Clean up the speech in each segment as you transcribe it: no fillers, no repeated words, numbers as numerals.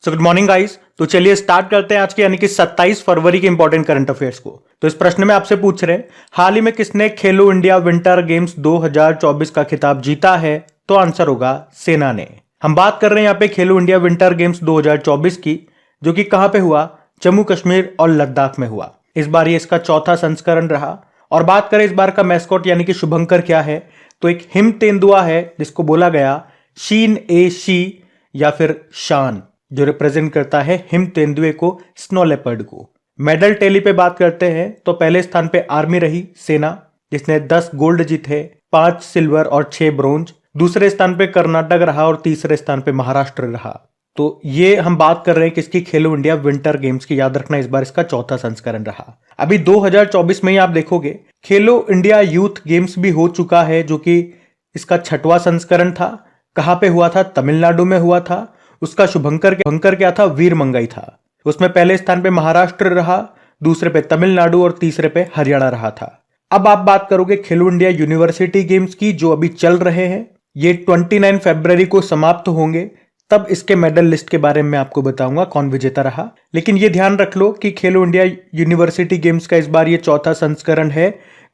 So good morning guys. तो चलिए start करते हैं आज के यानी कि 27 फरवरी के इंपॉर्टेंट करंट अफेयर्स को। तो इस प्रश्न में आपसे पूछ रहे हैं हाल ही में किसने खेलो इंडिया विंटर गेम्स 2024 का खिताब जीता है। तो आंसर होगा सेना ने। हम बात कर रहे हैं यहाँ पे खेलो इंडिया विंटर गेम्स 2024 की, जो कि कहां पे हुआ, जम्मू कश्मीर और लद्दाख में हुआ। इस बार ये इसका चौथा संस्करण रहा। और बात करें इस बार का मैस्कॉट यानी कि शुभंकर क्या है, तो एक हिम तेंदुआ है जिसको बोला गया शीन ए शी या फिर शान, जो रिप्रेजेंट करता है हिम तेंदुए को, स्नो लेपर्ड को। मेडल टेली पे बात करते हैं तो पहले स्थान पे आर्मी रही, सेना, जिसने 10 गोल्ड जीते, 5 सिल्वर और 6 ब्रोंज। दूसरे स्थान पे कर्नाटक रहा और तीसरे स्थान पे महाराष्ट्र रहा। तो ये हम बात कर रहे हैं किसकी, खेलो इंडिया विंटर गेम्स की। याद रखना इस बार इसका चौथा संस्करण रहा। अभी 2024 में ही आप देखोगे खेलो इंडिया यूथ गेम्स भी हो चुका है, जो कि इसका 6वां संस्करण था। कहां पे हुआ था, तमिलनाडु में हुआ था। उसका शुभंकर क्या था, वीर मंगई था। उसमें पहले स्थान पे महाराष्ट्र रहा, दूसरे पे तमिलनाडु और तीसरे पे हरियाणा रहा था। अब आप बात करोगे खेलो इंडिया यूनिवर्सिटी गेम्स की, जो अभी चल रहे हैं। ये 29 फरवरी को समाप्त होंगे, तब इसके मेडल लिस्ट के बारे में आपको बताऊंगा कौन विजेता रहा। लेकिन ये ध्यान रख लो कि खेलो इंडिया यूनिवर्सिटी गेम्स का इस बार ये चौथा संस्करण है।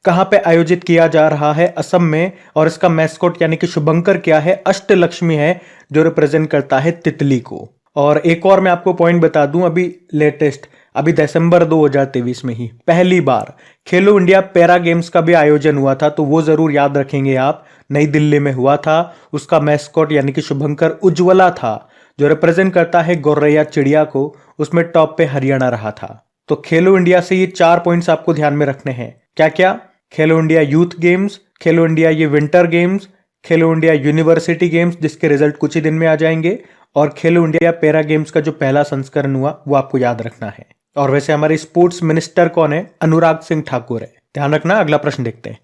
कहां पे आयोजित किया जा रहा है, असम में। और इसका मैस्कॉट यानी कि शुभंकर क्या है, अष्टलक्ष्मी है, जो रिप्रेजेंट करता है तितली को। और एक और मैं आपको पॉइंट बता दूं, अभी लेटेस्ट, अभी दिसंबर 2023 में ही पहली बार खेलो इंडिया पैरा गेम्स का भी आयोजन हुआ था। तो वो जरूर याद रखेंगे आप, नई दिल्ली में हुआ था। उसका मैस्कॉट यानी कि शुभंकर उज्ज्वला था, जो रिप्रेजेंट करता है गौरैया चिड़िया को। उसमें टॉप पे हरियाणा रहा था। तो खेलो इंडिया से ये 4 पॉइंट्स आपको ध्यान में रखने हैं। क्या क्या, खेलो इंडिया यूथ गेम्स, खेलो इंडिया ये विंटर गेम्स, खेलो इंडिया यूनिवर्सिटी गेम्स जिसके रिजल्ट कुछ ही दिन में आ जाएंगे, और खेलो इंडिया पैरा गेम्स का जो पहला संस्करण हुआ वो आपको याद रखना है। और वैसे हमारे स्पोर्ट्स मिनिस्टर कौन है, अनुराग सिंह ठाकुर है। ध्यान रखना। अगला प्रश्न देखते हैं।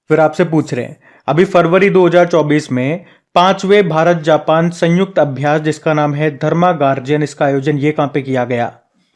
फिर आपसे पूछ रहे हैं अभी फरवरी 2024 में 5वें भारत जापान संयुक्त अभ्यास जिसका नाम है धर्मा गार्जियन, इसका आयोजन ये कहां पे किया गया।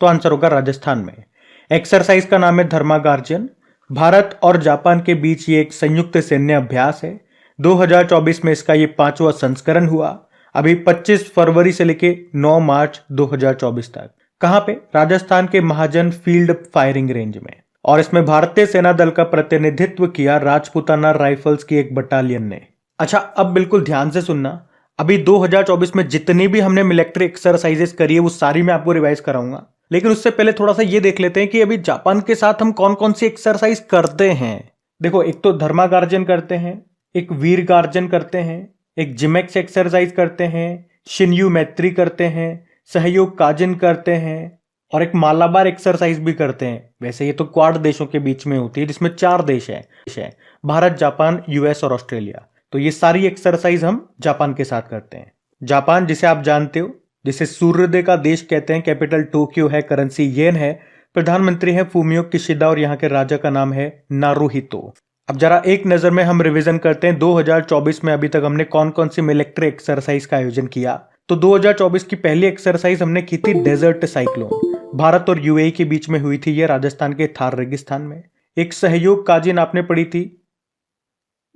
तो आंसर होगा राजस्थान में। एक्सरसाइज का नाम है धर्मा गार्जियन। भारत और जापान के बीच ये एक संयुक्त सैन्य अभ्यास है। 2024 में इसका ये 5वां संस्करण हुआ। अभी 25 फरवरी से लेके 9 मार्च 2024 तक। कहां पे, राजस्थान के महाजन फील्ड फायरिंग रेंज में। और इसमें भारतीय सेना दल का प्रतिनिधित्व किया राजपुताना राइफल्स की एक बटालियन ने। अच्छा, अब बिल्कुल ध्यान से सुनना। अभी 2024 में जितनी भी हमने मिलिट्री एक्सरसाइजेस करी है वो सारी मैं आपको रिवाइज कराऊंगा। लेकिन उससे पहले थोड़ा सा ये देख लेते हैं कि अभी जापान के साथ हम कौन कौन सी एक्सरसाइज करते हैं। देखो, एक तो धर्मा गार्जन करते हैं, एक वीर गार्जन करते हैं, एक जिमेक्स एक्सरसाइज करते हैं, शिन्यू मैत्री करते हैं, सहयोग काजिन करते हैं, और एक मालाबार एक्सरसाइज भी करते हैं। वैसे ये तो क्वाड देशों के बीच में होती है, जिसमें 4 देश है, भारत, जापान, यूएस और ऑस्ट्रेलिया। तो ये सारी एक्सरसाइज हम जापान के साथ करते हैं। जापान, जिसे आप जानते हो, जिसे सूर्योदय का देश कहते हैं, कैपिटल टोक्यो है, करेंसी येन है, प्रधानमंत्री है फूमियो किशिदा, और यहाँ के राजा का नाम है नारुहितो। अब जरा एक नजर में हम रिवीजन करते हैं 2024 में अभी तक हमने कौन कौन सी मिलिट्री एक्सरसाइज का आयोजन किया। तो 2024 की पहली एक्सरसाइज हमने की थी डेजर्ट साइक्लोन। भारत और यूएई के बीच में हुई थी ये, राजस्थान के थार रेगिस्तान में। एक सहयोग काजिन आपने पढ़ी थी,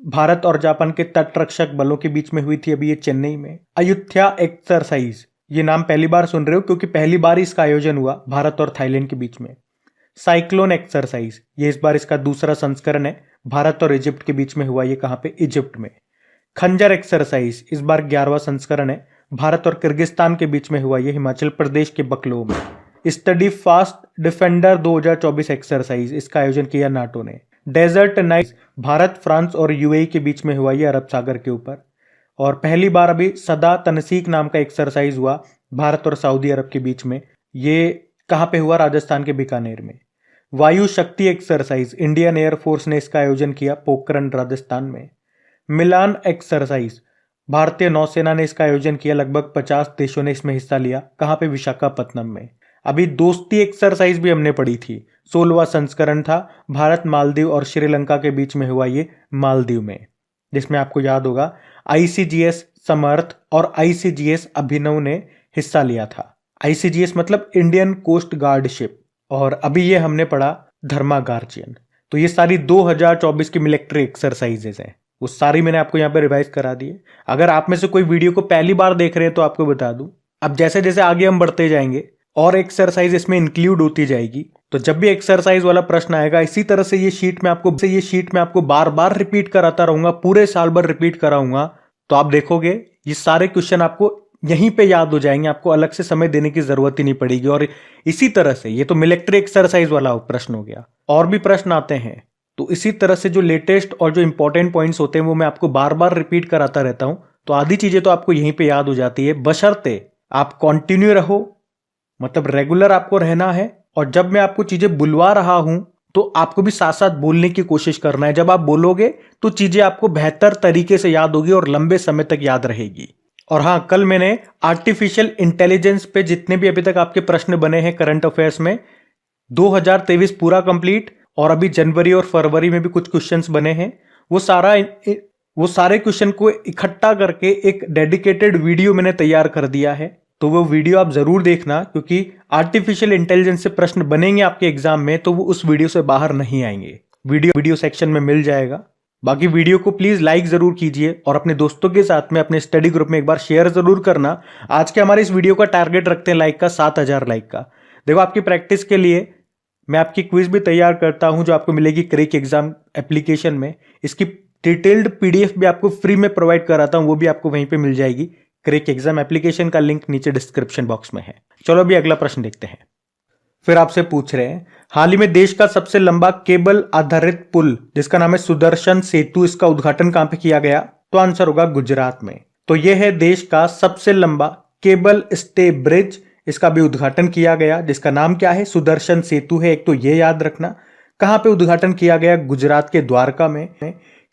भारत और जापान के तटरक्षक बलों के बीच में हुई थी, अभी ये चेन्नई में। अयुध्या एक्सरसाइज, ये नाम पहली बार सुन रहे हो क्योंकि पहली बार इसका आयोजन हुआ भारत और थाईलैंड के बीच में। साइक्लोन एक्सरसाइज, ये इस बार इसका दूसरा संस्करण है, भारत और इजिप्ट के बीच में हुआ, ये कहां पे, इजिप्ट में। खंजर एक्सरसाइज इस बार 11वां संस्करण है, भारत और किर्गिस्तान के बीच में हुआ, ये हिमाचल प्रदेश के बकलो में। स्टडी फास्ट डिफेंडर 2024 एक्सरसाइज, इसका आयोजन किया नाटो ने। डेजर्ट नाइट, भारत, फ्रांस और यूएई के बीच में हुआ, ये अरब सागर के ऊपर। और पहली बार अभी सदा तनसीक नाम का एक्सरसाइज हुआ भारत और सऊदी अरब के बीच में, ये कहां पे हुआ, राजस्थान के बीकानेर में। वायु शक्ति एक्सरसाइज, इंडियन एयरफोर्स ने इसका आयोजन किया, पोखरण, राजस्थान में। मिलान एक्सरसाइज, भारतीय नौसेना ने इसका आयोजन किया, लगभग 50 देशों ने इसमें हिस्सा लिया, कहां पे, विशाखापत्तनम में। अभी दोस्ती एक्सरसाइज भी हमने पढ़ी थी, 16वां संस्करण था, भारत, मालदीव और श्रीलंका के बीच में हुआ, ये मालदीव में, जिसमें आपको याद होगा आईसीजीएस समर्थ और आईसीजीएस अभिनव ने हिस्सा लिया था। आईसीजीएस मतलब इंडियन कोस्ट गार्ड शिप, और अभी ये हमने पढ़ा धर्मा गार्जियन। तो ये सारी 2024 की मिलिट्री एक्सरसाइजेस हैं, वो सारी मैंने आपको यहाँ पे रिवाइज करा दी है। अगर आप में से कोई वीडियो को पहली बार देख रहे हैं तो आपको बता दूं, अब जैसे जैसे आगे हम बढ़ते जाएंगे और एक्सरसाइज इसमें इंक्लूड होती जाएगी, तो जब भी एक्सरसाइज वाला प्रश्न आएगा इसी तरह से ये शीट में आपको बार बार रिपीट कराता रहूंगा, पूरे साल भर रिपीट कराऊंगा। तो आप देखोगे ये सारे क्वेश्चन आपको यहीं पे याद हो जाएंगे, आपको अलग से समय देने की जरूरत ही नहीं पड़ेगी। और इसी तरह से ये तो मिलिट्री एक्सरसाइज वाला प्रश्न हो गया, और भी प्रश्न आते हैं। तो इसी तरह से जो लेटेस्ट और जो इंपॉर्टेंट पॉइंट्स होते हैं वो मैं आपको बार बार रिपीट कराता रहता हूं। तो आधी चीजें तो आपको यहीं पे याद हो जाती है, बशर्ते आप कंटिन्यू रहो, मतलब रेगुलर आपको रहना है। और जब मैं आपको चीजें बुलवा रहा हूं तो आपको भी साथ साथ बोलने की कोशिश करना है। जब आप बोलोगे तो चीजें आपको बेहतर तरीके से याद होगी और लंबे समय तक याद रहेगी। और हाँ, कल मैंने आर्टिफिशियल इंटेलिजेंस पे जितने भी अभी तक आपके प्रश्न बने हैं करंट अफेयर्स में, 2023 पूरा कंप्लीट, और अभी जनवरी और फरवरी में भी कुछ क्वेश्चंस बने हैं, वो सारे क्वेश्चन को इकट्ठा करके एक डेडिकेटेड वीडियो मैंने तैयार कर दिया है। तो वो वीडियो आप जरूर देखना, क्योंकि आर्टिफिशियल इंटेलिजेंस से प्रश्न बनेंगे आपके एग्जाम में तो वो उस वीडियो से बाहर नहीं आएंगे। वीडियो सेक्शन में मिल जाएगा। बाकी वीडियो को प्लीज लाइक जरूर कीजिए और अपने दोस्तों के साथ में अपने स्टडी ग्रुप में एक बार शेयर जरूर करना। आज के हमारे इस वीडियो का टारगेट रखते हैं लाइक का, 7000 लाइक का। देखो, आपकी प्रैक्टिस के लिए मैं आपकी क्विज भी तैयार करता हूं जो आपको मिलेगी क्रैक एग्जाम एप्लीकेशन में। इसकी डिटेल्ड पीडीएफ भी आपको फ्री में प्रोवाइड कराता हूं, वो भी आपको वहीं पे मिल जाएगी। क्रैक एग्जाम एप्लीकेशन का लिंक नीचे डिस्क्रिप्शन बॉक्स में है। चलो अभी अगला प्रश्न देखते हैं। फिर आपसे पूछ रहे हैं, हाल ही में देश का सबसे लंबा केबल आधारित पुल जिसका नाम है सुदर्शन सेतु, इसका उद्घाटन कहां पे किया गया? तो आंसर होगा गुजरात में। तो यह है देश का सबसे लंबा केबल स्टे ब्रिज, इसका भी उद्घाटन किया गया, जिसका नाम क्या है? सुदर्शन सेतु है। एक तो ये याद रखना। कहां पे उद्घाटन किया गया? गुजरात के द्वारका में।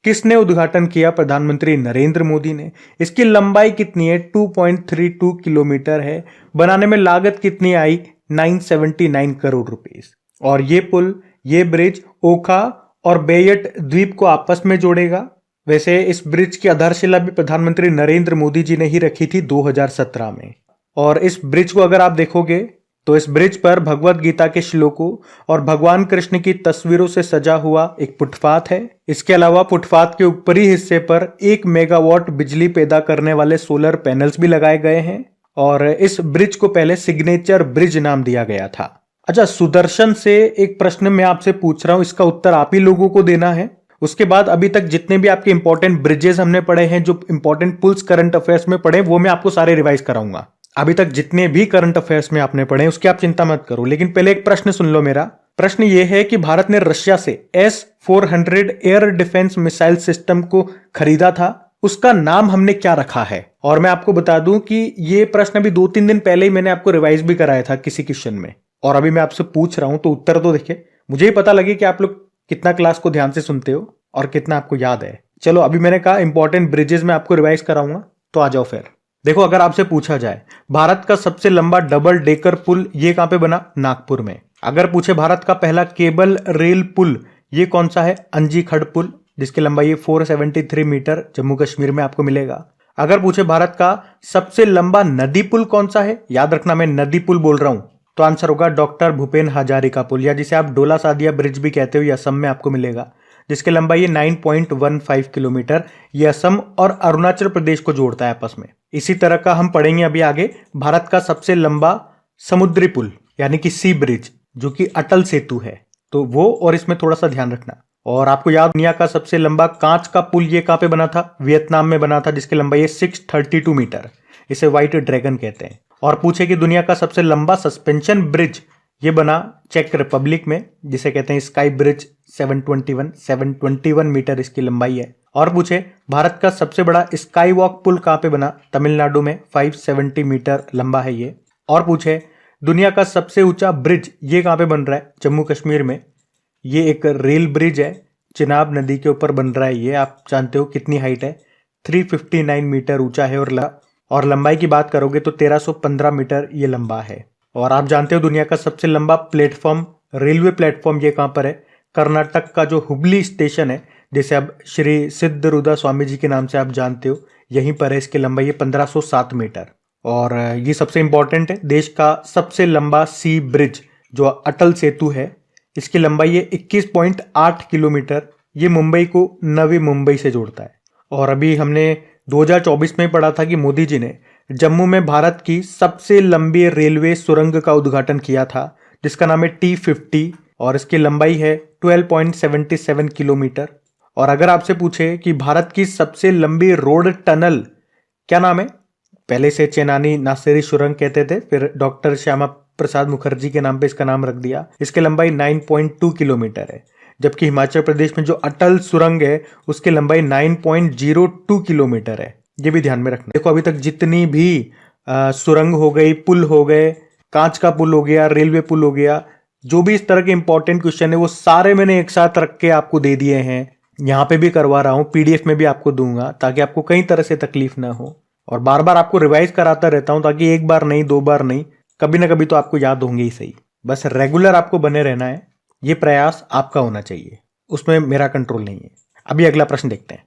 किसने उद्घाटन किया? प्रधानमंत्री नरेंद्र मोदी ने। इसकी लंबाई कितनी है? 2.32 किलोमीटर है। बनाने में लागत कितनी आई? 979 करोड़ रुपीस। और ये पुल, ये ब्रिज ओखा और बेयट द्वीप को आपस में जोड़ेगा। वैसे इस ब्रिज की आधारशिला भी प्रधानमंत्री नरेंद्र मोदी जी ने ही रखी थी 2017 में। और इस ब्रिज को अगर आप देखोगे तो इस ब्रिज पर भगवत गीता के श्लोकों और भगवान कृष्ण की तस्वीरों से सजा हुआ एक फुटपाथ है। इसके अलावा फुटपाथ के ऊपरी हिस्से पर 1 मेगावाट बिजली पैदा करने वाले सोलर पैनल्स भी लगाए गए हैं। और इस ब्रिज को पहले सिग्नेचर ब्रिज नाम दिया गया था। अच्छा, सुदर्शन से एक प्रश्न मैं आपसे पूछ रहा हूं, इसका उत्तर आप ही लोगों को देना है। उसके बाद अभी तक जितने भी आपके इंपॉर्टेंट ब्रिजेस हमने पढ़े हैं, जो इंपॉर्टेंट पुल्स करंट अफेयर्स में पढ़े, वो मैं आपको सारे रिवाइज कराऊंगा। अभी तक जितने भी करंट अफेयर्स में आपने पढ़े उसकी आप चिंता मत करो। लेकिन पहले एक प्रश्न सुन लो मेरा। प्रश्न ये है कि भारत ने रशिया से S-400 air defence missile system को खरीदा था, उसका नाम हमने क्या रखा है? और मैं आपको बता दूं कि ये प्रश्न अभी 2-3 दिन पहले ही मैंने आपको रिवाइज भी कराया था किसी क्वेश्चन में, और अभी मैं आपसे पूछ रहा हूं तो उत्तर तो देखिए, मुझे ही पता लगे कि आप लोग कितना क्लास को ध्यान से सुनते हो और कितना आपको याद है। चलो, अभी मैंने कहा इंपॉर्टेंट ब्रिजेस में आपको रिवाइज कराऊंगा, तो आ जाओ फिर। देखो, अगर आपसे पूछा जाए भारत का सबसे लंबा डबल डेकर पुल ये कहां पे बना? नागपुर में। अगर पूछे भारत का पहला केबल रेल पुल ये कौन सा है? अंजीखड़ पुल, जिसकी लंबाई है 473 मीटर, जम्मू कश्मीर में आपको मिलेगा। अगर पूछे भारत का सबसे लंबा नदी पुल कौन सा है? याद रखना मैं नदी पुल बोल रहा हूं, तो आंसर होगा डॉक्टर भूपेन हजारिका पुल, या जिसे आप डोला सादिया ब्रिज भी कहते हो, ये असम में आपको मिलेगा, जिसकी लंबाई है 9.15 किलोमीटर। ये असम और अरुणाचल प्रदेश को जोड़ता है आपस में। इसी तरह का हम पढ़ेंगे अभी आगे भारत का सबसे लंबा समुद्री पुल यानी कि सी ब्रिज, जो कि अटल सेतु है, तो वो और इसमें थोड़ा सा ध्यान रखना। और आपको याद, दुनिया का सबसे लंबा कांच का पुल ये कहां पे बना था? वियतनाम में बना था, जिसकी लंबाई है 632 मीटर। इसे व्हाइट ड्रैगन कहते हैं। और पूछे कि दुनिया का सबसे लंबा सस्पेंशन ब्रिज ये बना चेक रिपब्लिक में, जिसे कहते हैं स्काई ब्रिज, 721 मीटर इसकी लंबाई है। और पूछे भारत का सबसे बड़ा स्काई वॉक पुल कहां पे बना? तमिलनाडु में, 570 मीटर लंबा है ये। और पूछे दुनिया का सबसे ऊंचा ब्रिज ये कहां पे बन रहा है? जम्मू कश्मीर में। ये एक रेल ब्रिज है, चिनाब नदी के ऊपर बन रहा है ये। आप जानते हो कितनी हाइट है? 359 मीटर ऊंचा है। और लंबाई की बात करोगे तो 1315 मीटर ये लंबा है। और आप जानते हो दुनिया का सबसे लंबा प्लेटफॉर्म, रेलवे प्लेटफॉर्म ये कहां पर है? कर्नाटक का जो हुबली स्टेशन है, जिसे अब श्री सिद्धरूदा स्वामी जी के नाम से आप जानते हो, यहीं पर है। इसकी लंबाई है 1507 मीटर। और ये सबसे इंपॉर्टेंट है, देश का सबसे लंबा सी ब्रिज जो अटल सेतु है, इसकी लंबाई है 21.8 किलोमीटर। ये मुंबई को नवी मुंबई से जोड़ता है। और अभी हमने 2024 में पढ़ा था कि मोदी जी ने जम्मू में भारत की सबसे लंबी रेलवे सुरंग का उद्घाटन किया था, जिसका नाम है T50 और इसकी लंबाई है 12.77 किलोमीटर। और अगर आपसे पूछे कि भारत की सबसे लंबी रोड टनल क्या नाम है, पहले से चेनानी नासिरी सुरंग कहते थे, फिर डॉक्टर श्यामा प्रसाद मुखर्जी के नाम पे इसका नाम रख दिया। इसकी लंबाई 9.2 किलोमीटर है, जबकि हिमाचल प्रदेश में जो अटल सुरंग है उसकी लंबाई 9.02 किलोमीटर है। ये भी ध्यान में रखना। देखो अभी तक जितनी भी सुरंग हो गई, पुल हो गए, कांच का पुल हो गया, रेलवे पुल हो गया, जो भी इस तरह के इंपॉर्टेंट क्वेश्चन है वो सारे मैंने एक साथ रख के आपको दे दिए हैं। यहाँ पे भी करवा रहा हूँ, पीडीएफ में भी आपको दूंगा ताकि आपको कई तरह से तकलीफ ना हो। और बार बार आपको रिवाइज कराता रहता हूँ ताकि एक बार नहीं, दो बार नहीं, कभी ना कभी तो आपको याद होंगे ही सही। बस रेगुलर आपको बने रहना है, ये प्रयास आपका होना चाहिए, उसमें मेरा कंट्रोल नहीं है। अभी अगला प्रश्न देखते हैं।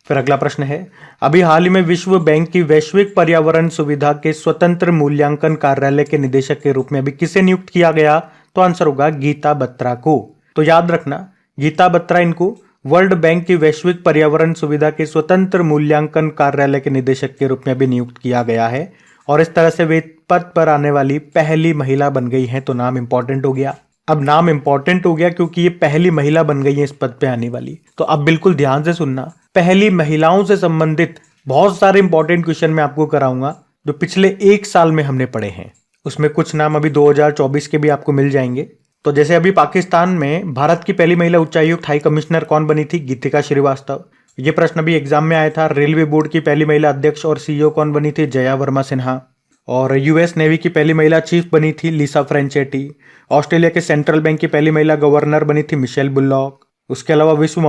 फिर अगला प्रश्न है, अभी हाल ही में विश्व बैंक की वैश्विक पर्यावरण सुविधा के स्वतंत्र मूल्यांकन कार्यालय के निदेशक के रूप में अभी किसे नियुक्त किया गया? तो आंसर होगा गीता बत्रा को। तो याद रखना, गीता बत्रा इनको वर्ल्ड बैंक की वैश्विक पर्यावरण सुविधा के स्वतंत्र मूल्यांकन कार्यालय के निदेशक के रूप में भी नियुक्त किया गया है और इस तरह से वे पद पर आने वाली पहली महिला बन गई हैं। तो नाम इंपॉर्टेंट हो गया। अब नाम इंपॉर्टेंट हो गया क्योंकि ये पहली महिला बन गई है इस पद पे आने वाली। तो अब बिल्कुल ध्यान से सुनना, पहली महिलाओं से संबंधित बहुत सारे इंपॉर्टेंट क्वेश्चन मैं आपको कराऊंगा जो पिछले एक साल में हमने पढ़े हैं। उसमें कुछ नाम अभी 2024 के भी आपको मिल जाएंगे। तो जैसे अभी पाकिस्तान में भारत की पहली महिला उच्चायुक्त हाई कमिश्नर कौन बनी थी? गीतिका श्रीवास्तव। ये प्रश्न भी एग्जाम में आया था। रेलवे बोर्ड की पहली महिला अध्यक्ष और सीईओ कौन बनी थी? जया वर्मा सिन्हा। और यूएस नेवी की पहली महिला चीफ बनी थी लिसा फ्रेंचेटी। ऑस्ट्रेलिया के सेंट्रल बैंक की पहली महिला गवर्नर बनी थी मिशेल बुलॉक। उसके अलावा विश्व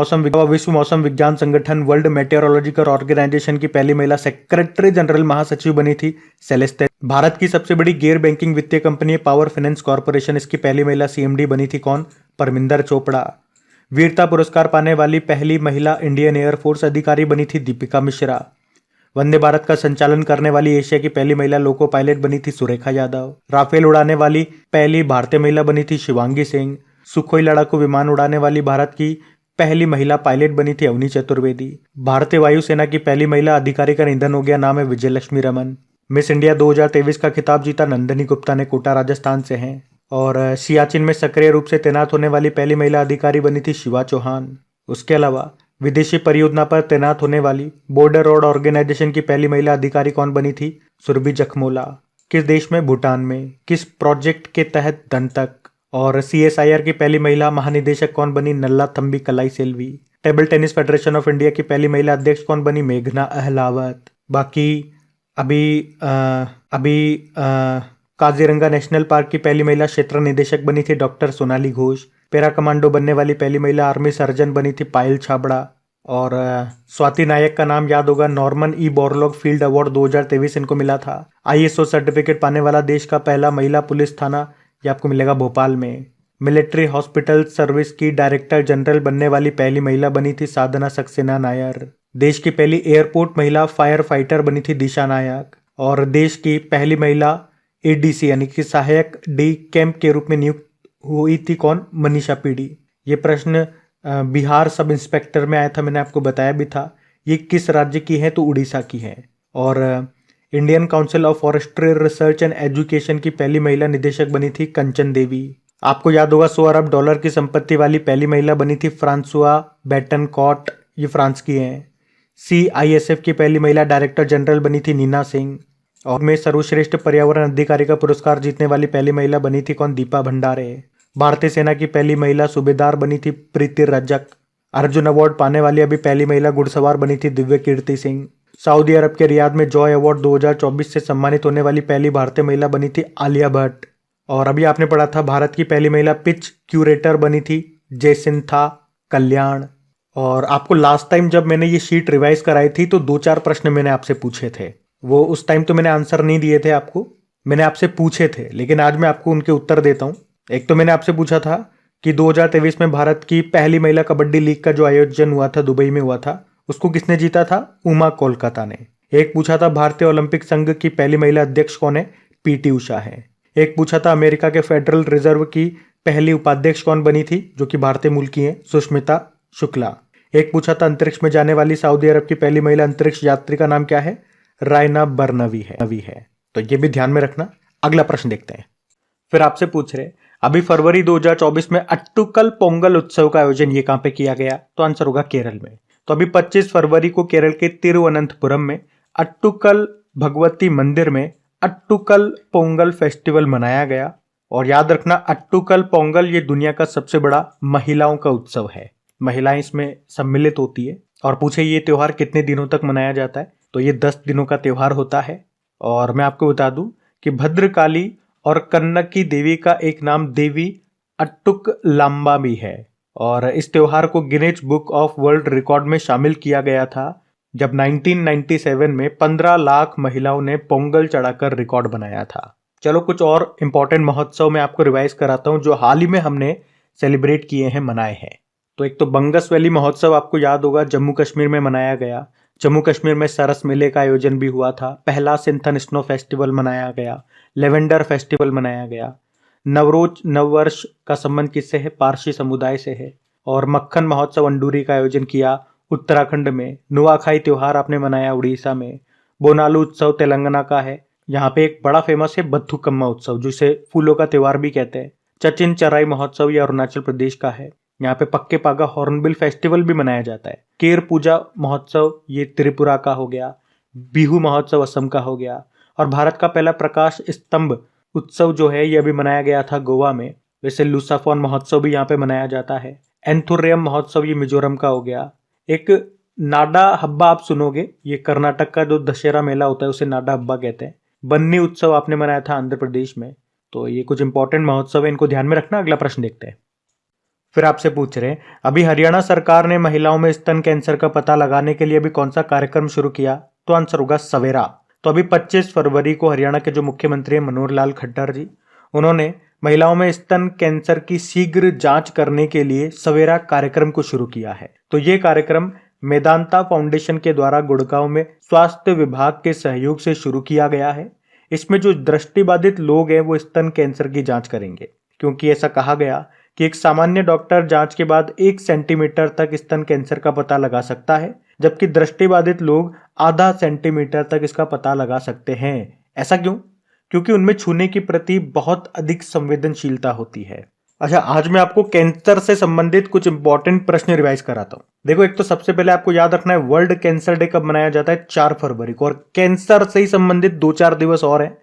मौसम विज्ञान संगठन वर्ल्ड मेटेरोलॉजिकल ऑर्गेनाइजेशन की पहली महिला सेक्रेटरी जनरल महासचिव बनी थी सेलेस्टे। भारत की सबसे बड़ी गैर बैंकिंग वित्तीय कंपनी पावर फाइनेंस कॉर्पोरेशन, इसकी पहली महिला सीएमडी बनी थी कौन? परमिंदर चोपड़ा। वीरता पुरस्कार पाने वाली पहली महिला इंडियन एयरफोर्स अधिकारी बनी थी दीपिका मिश्रा। वंदे भारत का संचालन करने वाली एशिया की पहली महिला लोको पायलट बनी थी सुरेखा यादव। राफेल उड़ाने वाली पहली भारतीय महिला बनी थी शिवांगी सिंह। सुखोई लड़ाकू विमान उड़ाने वाली भारत की पहली महिला पायलट बनी थी अवनी चतुर्वेदी। भारतीय वायुसेना की पहली महिला अधिकारी का निधन हो गया, नाम है विजय लक्ष्मी रमन। मिस इंडिया 2023 का खिताब जीता नंदिनी गुप्ता ने, कोटा राजस्थान से हैं। और सियाचिन में सक्रिय रूप से तैनात होने वाली पहली महिला अधिकारी बनी थी शिवा चौहान। उसके अलावा विदेशी परियोजना पर तैनात होने वाली बॉर्डर रोड ऑर्गेनाइजेशन की पहली महिला अधिकारी कौन बनी थी? सुरभि जखमोला। किस देश में? भूटान में। किस प्रोजेक्ट के तहत? दंतक। और सीएसआईआर की पहली महिला महानिदेशक कौन बनी? Nalla Thambi Kalai Selvi. Table tennis federation of India की पहली महिला अध्यक्ष कौन बनी? मेघना अहलावत। बाकी अभी काजीरंगा नेशनल पार्क की पहली महिला क्षेत्र निदेशक बनी थी doctor Sonali Ghosh. Para commando बनने वाली पहली महिला आर्मी सर्जन बनी थी पायल छाबड़ा। और स्वाति नायक का नाम याद होगा, Norman E Borlaug field award 2023 इनको मिला था। आईएसओ सर्टिफिकेट पाने वाला देश का पहला महिला पुलिस थाना ये आपको मिलेगा भोपाल में। मिलिट्री हॉस्पिटल सर्विस की डायरेक्टर जनरल बनने वाली पहली महिला बनी थी साधना सक्सेना नायर। देश की पहली एयरपोर्ट महिला फायर फाइटर बनी थी दिशा नायक। और देश की पहली महिला एडीसी यानी कि सहायक डी कैंप के रूप में नियुक्त हुई थी कौन? मनीषा पीडी। ये प्रश्न बिहार सब इंस्पेक्टर में आया था, मैंने आपको बताया भी था। ये किस राज्य की है? तो उड़ीसा की है। और Indian council of forestry research and education की पहली महिला निदेशक बनी थी कंचन देवी। आपको याद होगा 100 अरब डॉलर की संपत्ति वाली पहली महिला बनी थी फ्रांसुआ बेटनकॉट, ये फ्रांस की हैं। CISF की पहली महिला डायरेक्टर जनरल बनी थी नीना सिंह। और में सर्वश्रेष्ठ पर्यावरण अधिकारी का पुरस्कार जीतने वाली पहली महिला बनी थी कौन? दीपा भंडारे। भारतीय सेना की पहली महिला सूबेदार बनी थी प्रीति रजक। अर्जुन अवार्ड पाने वाली अभी पहली महिला घुड़सवार बनी थी दिव्य कीर्ति सिंह। सऊदी अरब के रियाद में जॉय अवार्ड 2024 से सम्मानित होने वाली पहली भारतीय महिला बनी थी आलिया भट्ट। और अभी आपने पढ़ा था भारत की पहली महिला पिच क्यूरेटर बनी थी जयसिंथा कल्याण। और आपको लास्ट टाइम जब मैंने ये शीट रिवाइज कराई थी तो 2-4 प्रश्न मैंने आपसे पूछे थे। वो उस टाइम तो मैंने आंसर नहीं दिए थे आपको, मैंने आपसे पूछे थे, लेकिन आज मैं आपको उनके उत्तर देता हूँ। एक तो मैंने आपसे पूछा था कि 2023 में भारत की पहली महिला कबड्डी लीग का जो आयोजन हुआ था दुबई में हुआ था, उसको किसने जीता था? उमा कोलकाता ने। एक पूछा था भारतीय ओलंपिक संघ की पहली महिला अध्यक्ष कौन है? पीटी उषा है। एक पूछा था अमेरिका के फेडरल रिजर्व की पहली उपाध्यक्ष कौन बनी थी, जो कि भारतीय मूल की है? सुष्मिता शुक्ला। एक पूछा था अंतरिक्ष में जाने वाली सऊदी अरब की पहली महिला अंतरिक्ष यात्री का नाम क्या है? रायना बर्नवी है। तो ये भी ध्यान में रखना। अगला प्रश्न देखते हैं। फिर आपसे पूछ रहे अभी फरवरी 2024 में अट्टुकल पोंगल उत्सव का आयोजन ये कहां पे किया गया? तो आंसर होगा केरल में। तो अभी 25 फरवरी को केरल के तिरुवनंतपुरम में अट्टुकल भगवती मंदिर में अट्टुकल पोंगल फेस्टिवल मनाया गया। और याद रखना, अट्टुकल पोंगल ये दुनिया का सबसे बड़ा महिलाओं का उत्सव है। महिलाएं इसमें सम्मिलित होती है। और पूछे ये त्योहार कितने दिनों तक मनाया जाता है? तो ये 10 दिनों का त्योहार होता है। और मैं आपको बता दूं कि भद्रकाली और कन्नकी देवी का एक नाम देवी अट्टुक लांबा भी है। और इस त्योहार को Guinness book of world record में शामिल किया गया था जब 1997 में 15 लाख महिलाओं ने पोंगल चढ़ाकर रिकॉर्ड बनाया था। चलो कुछ और इंपॉर्टेंट महोत्सव मैं आपको रिवाइज कराता हूं जो हाल ही में हमने सेलिब्रेट किए हैं, मनाए हैं। तो एक तो बंगस वैली महोत्सव आपको याद होगा, जम्मू कश्मीर में मनाया गया। जम्मू कश्मीर में सरस मेले का आयोजन भी हुआ था। पहला सिंथन स्नो फेस्टिवल मनाया गया। लेवेंडर फेस्टिवल मनाया गया। नवरोज नववर्ष का संबंध किससे है? पारसी समुदाय से है। और मक्खन महोत्सव अंडूरी का आयोजन किया उत्तराखंड में। नुआखाई त्योहार आपने मनाया उड़ीसा में। बोनालू उत्सव तेलंगाना का है। यहाँ पे एक बड़ा फेमस है बथुकम्मा उत्सव जिसे फूलों का त्योहार भी कहते हैं। चचिन चराई महोत्सव ये अरुणाचल प्रदेश का है। यहाँ पे पक्के पागा हॉर्नबिल फेस्टिवल भी मनाया जाता है। केर पूजा महोत्सव ये त्रिपुरा का हो गया। बिहू महोत्सव असम का हो गया। और भारत का पहला प्रकाश स्तंभ उत्सव जो है ये अभी मनाया गया था गोवा में। वैसे लुसाफॉन महोत्सव भी यहाँ पे मनाया जाता है। एंथुरियम महोत्सव ये मिजोरम का हो गया। एक नाडा हब्बा आप सुनोगे, ये कर्नाटक का जो दशहरा मेला होता है उसे नाडा हब्बा कहते हैं। बन्नी उत्सव आपने मनाया था आंध्र प्रदेश में। तो ये कुछ इंपॉर्टेंट महोत्सव है, इनको ध्यान में रखना। अगला प्रश्न देखते हैं। फिर आपसे पूछ रहे हैं अभी हरियाणा सरकार ने महिलाओं में स्तन कैंसर का पता लगाने के लिए अभी कौन सा कार्यक्रम शुरू किया? तो आंसर होगा सवेरा। तो अभी 25 फरवरी को हरियाणा के जो मुख्यमंत्री हैं मनोहर लाल खट्टर जी, उन्होंने महिलाओं में स्तन कैंसर की शीघ्र जांच करने के लिए सवेरा कार्यक्रम को शुरू किया है। तो ये कार्यक्रम मेदांता फाउंडेशन के द्वारा गुड़गांव में स्वास्थ्य विभाग के सहयोग से शुरू किया गया है। इसमें जो दृष्टिबाधित लोग हैं वो स्तन कैंसर की जांच करेंगे, क्योंकि ऐसा कहा गया कि एक सामान्य डॉक्टर जांच के बाद 1 सेंटीमीटर तक स्तन कैंसर का पता लगा सकता है, जबकि दृष्टिबाधित लोग आधा सेंटीमीटर तक इसका पता लगा सकते हैं। ऐसा क्यों? क्योंकि उनमें छूने की प्रति बहुत अधिक संवेदनशीलता होती है। अच्छा, आज मैं आपको कैंसर से संबंधित कुछ इंपॉर्टेंट प्रश्न रिवाइज कराता हूं। देखो, एक तो सबसे पहले आपको याद रखना है वर्ल्ड कैंसर डे कब मनाया जाता है? 4 फरवरी को। और कैंसर से ही संबंधित 2-4 दिवस और हैं,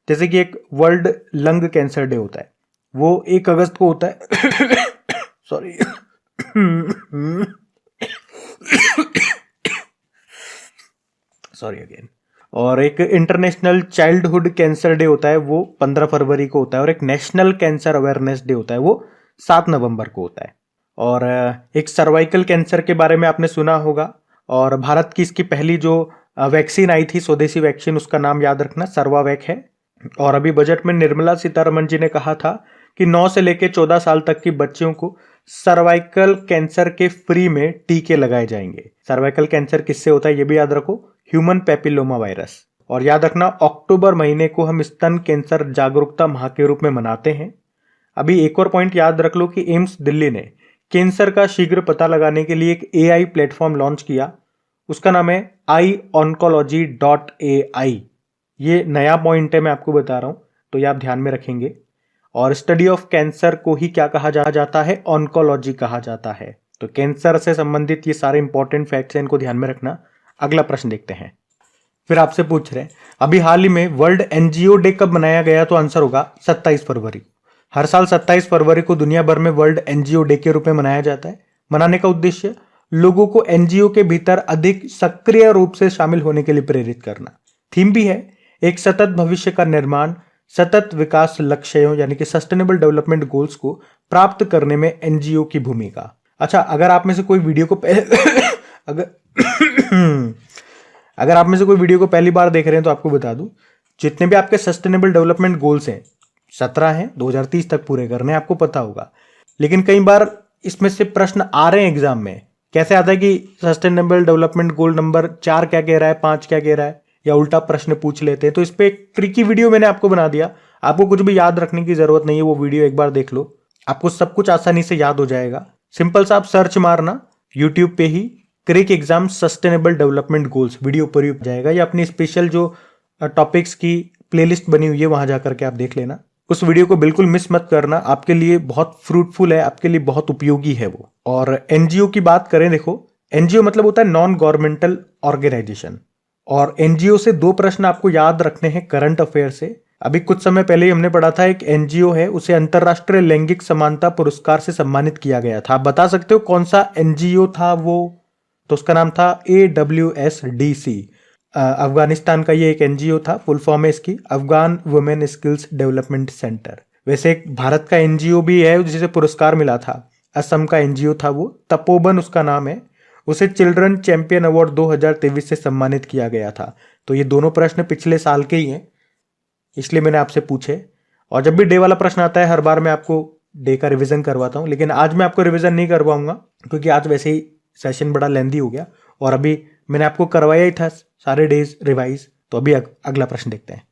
जैसे कि एक वर्ल्ड लंग कैंसर डे होता है, वो 1 अगस्त को होता है। सॉरी। Sorry again. और एक इंटरनेशनल चाइल्डहुड कैंसर डे होता है, वो 15 फरवरी को होता है। और एक नेशनल कैंसर अवेयरनेस डे होता है, वो 7 नवंबर को होता है। और एक सर्वाइकल कैंसर के बारे में आपने सुना होगा। और भारत की इसकी पहली जो वैक्सीन आई थी, स्वदेशी वैक्सीन, उसका नाम याद रखना सर्वावैक है। और अभी बजट में निर्मला सीतारमण जी ने कहा था कि 9 से लेकर 14 साल तक की बच्चियों को सर्वाइकल कैंसर के फ्री में टीके लगाए जाएंगे। सर्वाइकल कैंसर किससे होता है ये भी याद रखो, ह्यूमन पैपिलोमा वायरस। और याद रखना, अक्टूबर महीने को हम स्तन कैंसर जागरूकता माह के रूप में मनाते हैं। अभी एक और पॉइंट याद रख लो कि एम्स दिल्ली ने कैंसर का शीघ्र पता लगाने के लिए एक AI प्लेटफॉर्म लॉन्च किया। उसका नाम है ioncology.ai। ये नया पॉइंट है, मैं आपको बता रहा हूं, तो ये आप ध्यान में रखेंगे। और स्टडी ऑफ कैंसर को ही क्या कहा जाता है? ऑन्कोलॉजी कहा जाता है। तो कैंसर से संबंधित ये सारे इंपॉर्टेंट फैक्ट्स हैं, इनको ध्यान में रखना। अगला प्रश्न देखते हैं। फिर आपसे पूछ रहे हैं अभी हाल ही में वर्ल्ड NGO डे कब मनाया गया? तो आंसर होगा 27 फरवरी। हर साल 27 फरवरी को दुनिया भर में वर्ल्ड NGO डे के रूप में मनाया जाता है। मनाने का उद्देश्य लोगों को NGO के भीतर अधिक सक्रिय रूप से शामिल होने के लिए प्रेरित करना। थीम भी है एक सतत भविष्य का निर्माण, सतत विकास लक्ष्यों यानी कि सस्टेनेबल डेवलपमेंट गोल्स को प्राप्त करने में NGO की भूमिका। अच्छा, अगर आप में से कोई वीडियो को अगर आप में से कोई वीडियो को पहली बार देख रहे हैं तो आपको बता दूं, जितने भी आपके सस्टेनेबल डेवलपमेंट गोल्स हैं 17 हैं, 2030 तक पूरे करने हैं, आपको पता होगा। लेकिन कई बार इसमें से प्रश्न आ रहे हैं एग्जाम में। कैसे आता है कि सस्टेनेबल डेवलपमेंट गोल नंबर 4 क्या कह रहा है, 5 क्या कह रहा है, या उल्टा प्रश्न पूछ लेते हैं। तो इस पे एक ट्रिकी वीडियो मैंने आपको बना दिया। आपको कुछ भी याद रखने की जरूरत नहीं है, वो वीडियो एक बार देख लो, आपको सब कुछ आसानी से याद हो जाएगा। सिंपल सा आप सर्च मारना यूट्यूब पे ही क्रिक exam sustainable development goals video ऊपर ही जाएगा, या अपनी स्पेशल जो टॉपिक्स की प्लेलिस्ट बनी हुई है वहां जाकर के आप देख लेना। उस वीडियो को बिल्कुल मिस मत करना, आपके लिए बहुत फ्रूटफुल है, आपके लिए बहुत उपयोगी है वो। और एनजीओ की बात करें, देखो एनजीओ मतलब होता है नॉन गवर्नमेंटल ऑर्गेनाइजेशन, और एनजीओ से 2 प्रश्न आपको याद रखने हैं करंट अफेयर से। अभी कुछ समय पहले ही हमने पढ़ा था, एक एनजीओ है उसे अंतरराष्ट्रीय लैंगिक समानता पुरस्कार से सम्मानित किया गया था। आप बता सकते हो कौन सा एनजीओ था वो? तो उसका नाम था AWSDC। अफगानिस्तान का ये एक एनजीओ था, फुल फॉर्म है इसकी Afghan women skills development centre. वैसे एक भारत का एनजीओ भी है जिसे पुरस्कार मिला था, असम का एनजीओ था वो, तपोवन उसका नाम है। उसे चिल्ड्रन चैंपियन अवार्ड 2023 से सम्मानित किया गया था। तो ये दोनों प्रश्न पिछले साल के ही हैं, इसलिए मैंने आपसे पूछे। और जब भी डे वाला प्रश्न आता है हर बार मैं आपको डे का रिवीजन करवाता हूं, लेकिन आज मैं आपको रिवीजन नहीं करवाऊंगा क्योंकि आज वैसे ही सेशन बड़ा लेंदी हो गया और अभी मैंने आपको करवाया ही था सारे डेज रिवाइज। तो अभी अगला प्रश्न देखते हैं।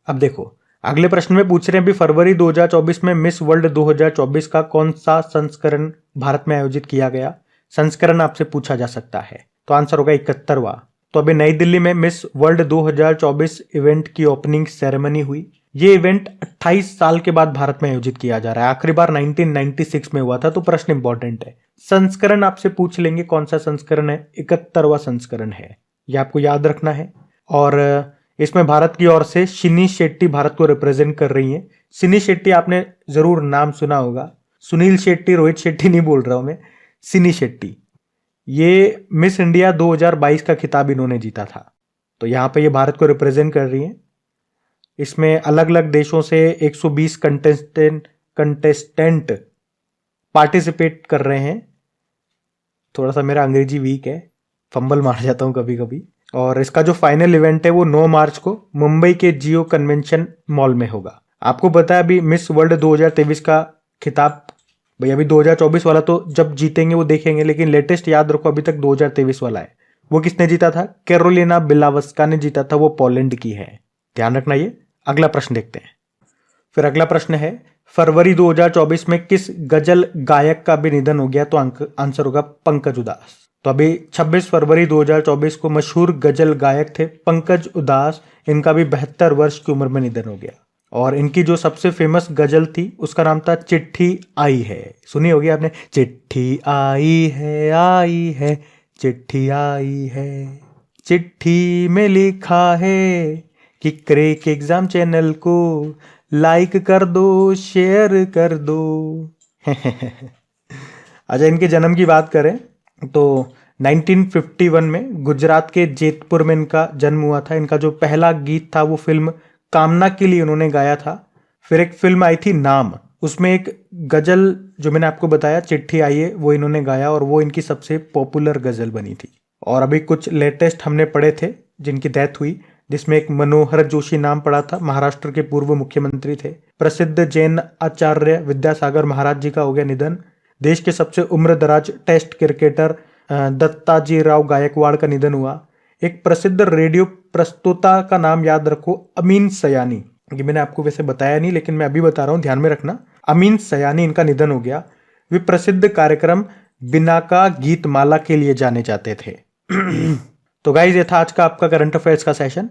अब देखो अगले प्रश्न में पूछ रहे हैं, अभी फरवरी 2024 में मिस वर्ल्ड 2024 का कौन सा संस्करण भारत में आयोजित किया गया? संस्करण आपसे पूछा जा सकता है, तो आंसर होगा 71वां। तो अभी नई दिल्ली में मिस वर्ल्ड 2024 इवेंट की ओपनिंग सेरेमनी हुई। ये इवेंट 28 साल के बाद भारत में आयोजित किया जा रहा है, आखिरी बार 1996 में हुआ था। तो प्रश्न इंपॉर्टेंट है, संस्करण आपसे पूछ लेंगे कौन सा संस्करण है, 71वां संस्करण है, ये आपको याद रखना है। और इसमें भारत की ओर से शिनी शेट्टी भारत को रिप्रेजेंट कर रही हैं। शिनी शेट्टी आपने जरूर नाम सुना होगा, सुनील शेट्टी रोहित शेट्टी नहीं बोल रहा हूं मैं, शिनी शेट्टी। ये मिस इंडिया 2022 का खिताब इन्होंने जीता था, तो यहाँ पे ये भारत को रिप्रेजेंट कर रही हैं। इसमें अलग अलग देशों से 120 कंटेस्टेंट पार्टिसिपेट कर रहे हैं। थोड़ा सा मेरा अंग्रेजी वीक है, फंबल मार जाता हूँ कभी कभी। और इसका जो फाइनल इवेंट है वो 9 मार्च को मुंबई के जियो कन्वेंशन मॉल में होगा। आपको पता है अभी मिस वर्ल्ड 2023 का खिताब, भाई अभी 2024 वाला तो जब जीतेंगे वो देखेंगे, लेकिन लेटेस्ट याद रखो अभी तक 2023 वाला है। वो किसने जीता था? कैरोलिना बिलावस्का ने जीता था, वो पोलैंड की है, ध्यान रखना ये। अगला प्रश्न देखते हैं। फिर अगला प्रश्न है, फरवरी 2024 में किस गजल गायक का भी निधन हो गया? तो आंसर होगा पंकज उदास। तो अभी 26 फरवरी 2024 को मशहूर गजल गायक थे पंकज उदास, इनका भी 72 वर्ष की उम्र में निधन हो गया। और इनकी जो सबसे फेमस गजल थी उसका नाम था चिट्ठी आई है, सुनी होगी आपने, चिट्ठी आई है, चिट्ठी आई है, चिट्ठी में लिखा है कि क्रेक एग्जाम चैनल को लाइक कर दो, शेयर कर दो। अच्छा, इनके जन्म की बात करें तो 1951 में गुजरात के जेतपुर में इनका जन्म हुआ था। इनका जो पहला गीत था वो फिल्म कामना के लिए उन्होंने गाया था। फिर एक फिल्म आई थी नाम, उसमें एक गजल जो मैंने आपको बताया चिट्ठी आई है वो इन्होंने गाया, और वो इनकी सबसे पॉपुलर गजल बनी थी। और अभी कुछ लेटेस्ट हमने पढ़े थे जिनकी डेथ हुई, जिसमें एक मनोहर जोशी नाम पड़ा था, महाराष्ट्र के पूर्व मुख्यमंत्री थे। प्रसिद्ध जैन आचार्य विद्यासागर महाराज जी का हो गया निधन। देश के सबसे उम्रदराज टेस्ट क्रिकेटर दत्ताजी राव गायकवाड़ का निधन हुआ। एक प्रसिद्ध रेडियो प्रस्तोता का नाम याद रखो, अमीन सयानी। ये मैंने आपको वैसे बताया नहीं लेकिन मैं अभी बता रहा हूँ, ध्यान में रखना। अमीन सयानी, इनका निधन हो गया। वे प्रसिद्ध कार्यक्रम बिनाका गीत माला के लिए जाने जाते थे। तो गाइज ये था आज का आपका करंट अफेयर्स का सेशन।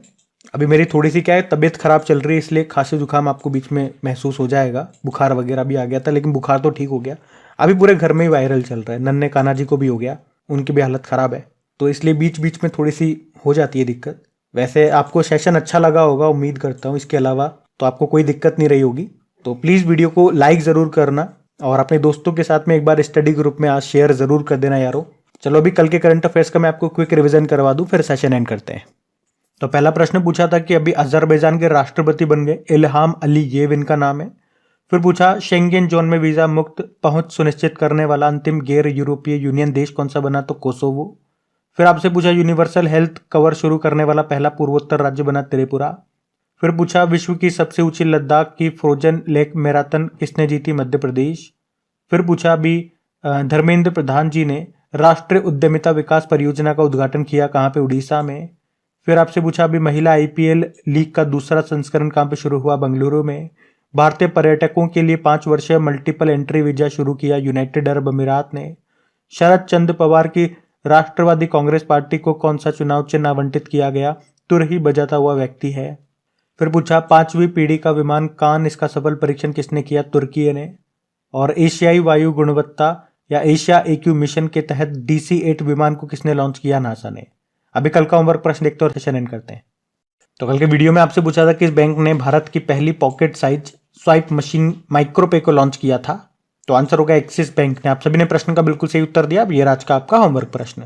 अभी मेरी थोड़ी सी क्या है, तबीयत खराब चल रही है, इसलिए खांसी जुकाम आपको बीच में महसूस हो जाएगा। बुखार वगैरह भी आ गया था, लेकिन बुखार तो ठीक हो गया। अभी पूरे घर में ही वायरल चल रहा है, नन्हे कान्हा जी को भी हो गया, उनकी भी हालत खराब है, तो इसलिए बीच बीच में थोड़ी सी हो जाती है दिक्कत। वैसे आपको सेशन अच्छा लगा होगा, उम्मीद करता हूँ। इसके अलावा तो आपको कोई दिक्कत नहीं रही होगी। तो प्लीज़ वीडियो को लाइक ज़रूर करना और अपने दोस्तों के साथ में एक बार स्टडी ग्रुप में आज शेयर ज़रूर कर देना यारो। चलो अभी कल के करंट अफेयर्स का मैं आपको क्विक रिवीजन करवा दूं, फिर सेशन एंड करते हैं। तो पहला प्रश्न पूछा था कि अभी अजरबैजान के राष्ट्रपति बन गए, इल्हाम अलीयेव इनका नाम है। फिर पूछा शेंगेन जोन में वीजा मुक्त पहुंच सुनिश्चित करने वाला अंतिम गैर यूरोपीय यूनियन देश कौन सा बना? तो कोसोवो। फिर आपसे पूछा यूनिवर्सल हेल्थ कवर शुरू करने वाला पहला पूर्वोत्तर राज्य बना त्रिपुरा। फिर पूछा विश्व की सबसे ऊंची लद्दाख की फ्रोजन लेक मैराथन किसने जीती? मध्य प्रदेश। फिर पूछा अभी धर्मेंद्र प्रधान जी ने राष्ट्रीय उद्यमिता विकास परियोजना का उद्घाटन किया, कहाँ पे? उड़ीसा में। फिर आपसे पूछा अभी महिला IPL लीग का दूसरा संस्करण कहाँ पे शुरू हुआ? बेंगलुरु में। भारतीय पर्यटकों के लिए 5 वर्षीय मल्टीपल एंट्री वीजा शुरू किया यूनाइटेड अरब अमीरात ने। शरद चंद्र पवार की राष्ट्रवादी कांग्रेस पार्टी को कौन सा चुनाव चिन्ह आवंटित किया गया? तुरही बजाता हुआ व्यक्ति है। फिर पूछा 5वीं पीढ़ी का विमान कान, इसका सफल परीक्षण किसने किया? तुर्की ने। और एशियाई वायु गुणवत्ता या एशिया AQ मिशन के तहत DC-8 विमान को किसने लॉन्च किया? नासा ने। अभी कल का होमवर्क प्रश्न देखते और सेशन एंड करते हैं। तो कल के वीडियो में आपसे पूछा था किस बैंक ने भारत की पहली पॉकेट साइज स्वाइप मशीन माइक्रोपे को लॉन्च किया था? तो आंसर होगा एक्सिस बैंक ने। आप सभी ने प्रश्न का बिल्कुल सही उत्तर दिया। अब ये आज का आपका होमवर्क प्रश्न।